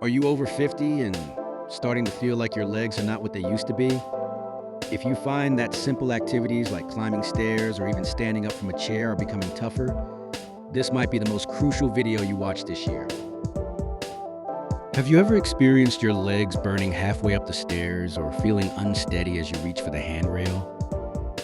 Are you over 50 and starting to feel like your legs are not what they used to be? If you find that simple activities like climbing stairs or even standing up from a chair are becoming tougher, this might be the most crucial video you watch this year. Have you ever experienced your legs burning halfway up the stairs or feeling unsteady as you reach for the handrail?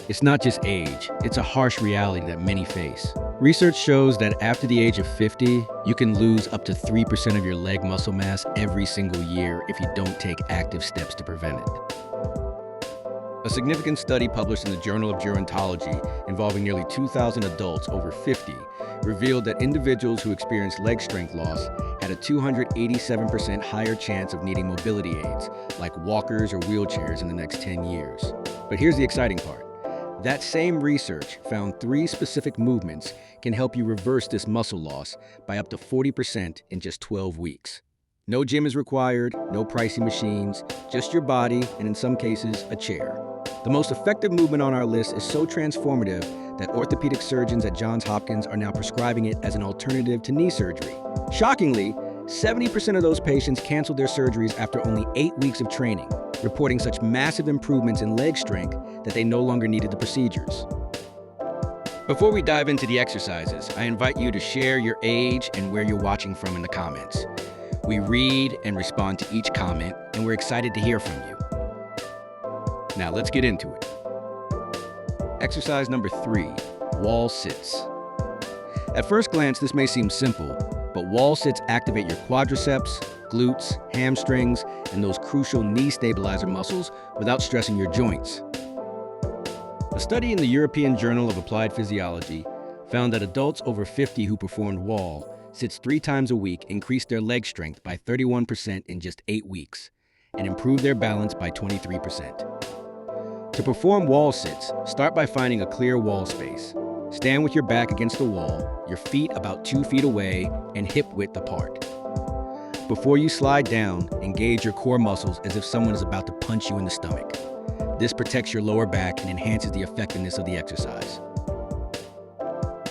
It's not just age, it's a harsh reality that many face. Research shows that after the age of 50, you can lose up to 3% of your leg muscle mass every single year if you don't take active steps to prevent it. A significant study published in the Journal of Gerontology involving nearly 2,000 adults over 50 revealed that individuals who experienced leg strength loss had a 287% higher chance of needing mobility aids, like walkers or wheelchairs, in the next 10 years. But here's the exciting part. That same research found 3 specific movements can help you reverse this muscle loss by up to 40% in just 12 weeks. No gym is required, no pricey machines, just your body, and in some cases, a chair. The most effective movement on our list is so transformative that orthopedic surgeons at Johns Hopkins are now prescribing it as an alternative to knee surgery. Shockingly, 70% of those patients canceled their surgeries after only 8 weeks of training, reporting such massive improvements in leg strength that they no longer needed the procedures. Before we dive into the exercises, I invite you to share your age and where you're watching from in the comments. We read and respond to each comment, and we're excited to hear from you. Now let's get into it. Exercise number 3, wall sits. At first glance, this may seem simple, but wall sits activate your quadriceps, glutes, hamstrings, and those crucial knee stabilizer muscles without stressing your joints. A study in the European Journal of Applied Physiology found that adults over 50 who performed wall sits 3 times a week increased their leg strength by 31% in just 8 weeks and improved their balance by 23%. To perform wall sits, start by finding a clear wall space. Stand with your back against the wall, your feet about 2 feet away, and hip width apart. Before you slide down, engage your core muscles as if someone is about to punch you in the stomach. This protects your lower back and enhances the effectiveness of the exercise.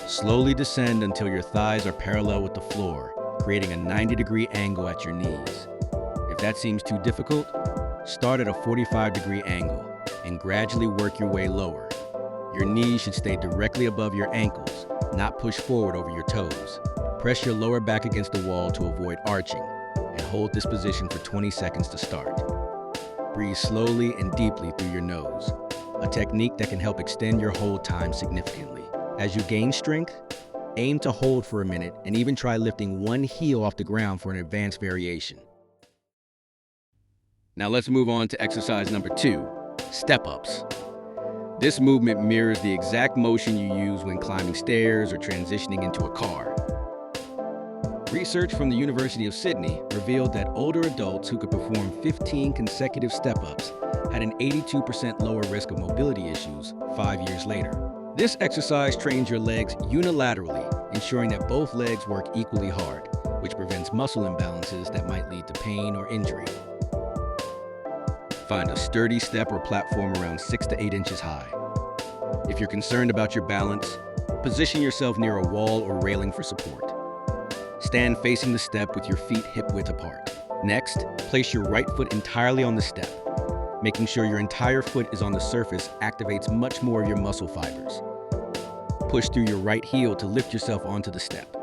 Slowly descend until your thighs are parallel with the floor, creating a 90-degree angle at your knees. If that seems too difficult, start at a 45-degree angle and gradually work your way lower. Your knees should stay directly above your ankles, not push forward over your toes. Press your lower back against the wall to avoid arching, and hold this position for 20 seconds to start. Breathe slowly and deeply through your nose, a technique that can help extend your hold time significantly. As you gain strength, aim to hold for a minute and even try lifting one heel off the ground for an advanced variation. Now let's move on to exercise number 2, step-ups. This movement mirrors the exact motion you use when climbing stairs or transitioning into a car. Research from the University of Sydney revealed that older adults who could perform 15 consecutive step-ups had an 82% lower risk of mobility issues 5 years later. This exercise trains your legs unilaterally, ensuring that both legs work equally hard, which prevents muscle imbalances that might lead to pain or injury. Find a sturdy step or platform around 6 to 8 inches high. If you're concerned about your balance, position yourself near a wall or railing for support. Stand facing the step with your feet hip width apart. Next, place your right foot entirely on the step. Making sure your entire foot is on the surface activates much more of your muscle fibers. Push through your right heel to lift yourself onto the step.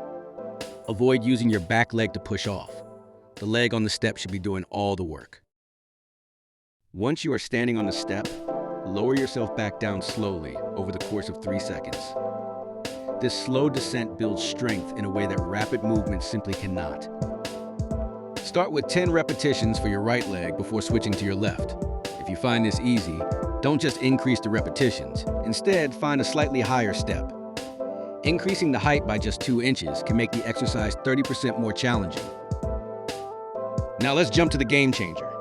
Avoid using your back leg to push off. The leg on the step should be doing all the work. Once you are standing on the step, lower yourself back down slowly over the course of 3 seconds. This slow descent builds strength in a way that rapid movements simply cannot. Start with 10 repetitions for your right leg before switching to your left. If you find this easy, don't just increase the repetitions. Instead, find a slightly higher step. Increasing the height by just 2 inches can make the exercise 30% more challenging. Now let's jump to the game changer.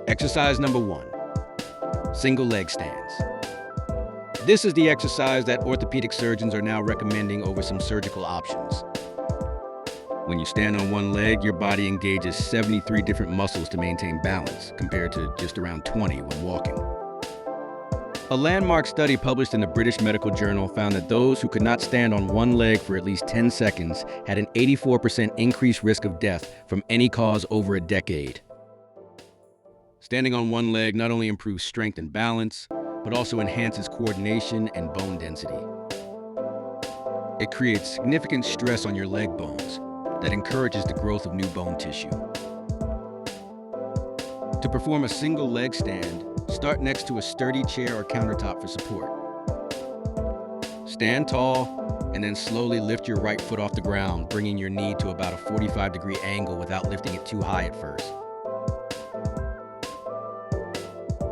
Exercise number 1, single leg stands. This is the exercise that orthopedic surgeons are now recommending over some surgical options. When you stand on one leg, your body engages 73 different muscles to maintain balance, compared to just around 20 when walking. A landmark study published in the British Medical Journal found that those who could not stand on one leg for at least 10 seconds had an 84% increased risk of death from any cause over a decade. Standing on one leg not only improves strength and balance, but also enhances coordination and bone density. It creates significant stress on your leg bones that encourages the growth of new bone tissue. To perform a single leg stand, start next to a sturdy chair or countertop for support. Stand tall and then slowly lift your right foot off the ground, bringing your knee to about a 45-degree angle without lifting it too high at first.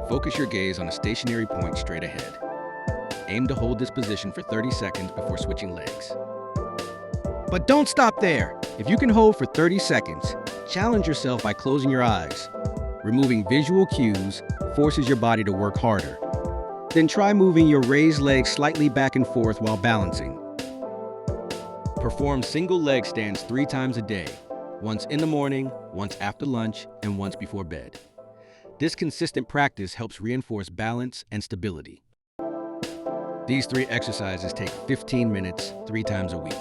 Focus your gaze on a stationary point straight ahead. Aim to hold this position for 30 seconds before switching legs. But don't stop there. If you can hold for 30 seconds, challenge yourself by closing your eyes. Removing visual cues forces your body to work harder. Then try moving your raised legs slightly back and forth while balancing. Perform single leg stands 3 times a day, once in the morning, once after lunch, and once before bed. This consistent practice helps reinforce balance and stability. These 3 exercises take 15 minutes, 3 times a week.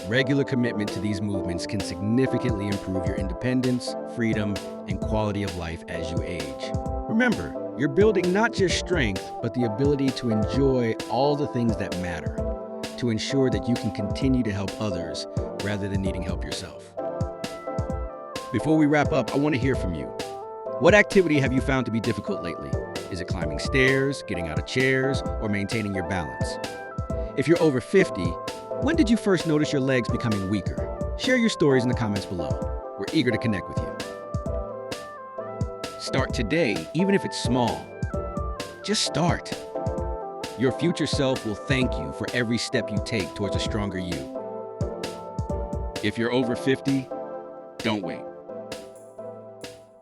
Regular commitment to these movements can significantly improve your independence, freedom, and quality of life as you age. Remember, you're building not just strength, but the ability to enjoy all the things that matter, to ensure that you can continue to help others rather than needing help yourself. Before we wrap up, I want to hear from you. What activity have you found to be difficult lately? Is it climbing stairs, getting out of chairs, or maintaining your balance? If you're over 50, when did you first notice your legs becoming weaker? Share your stories in the comments below. We're eager to connect with you. Start today, even if it's small. Just start. Your future self will thank you for every step you take towards a stronger you. If you're over 50, don't wait.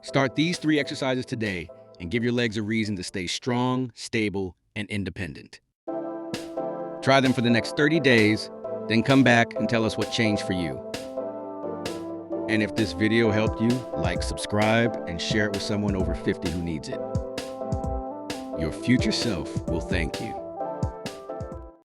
Start these 3 exercises today and give your legs a reason to stay strong, stable, and independent. Try them for the next 30 days, then come back and tell us what changed for you. And if this video helped you, like, subscribe, and share it with someone over 50 who needs it. Your future self will thank you.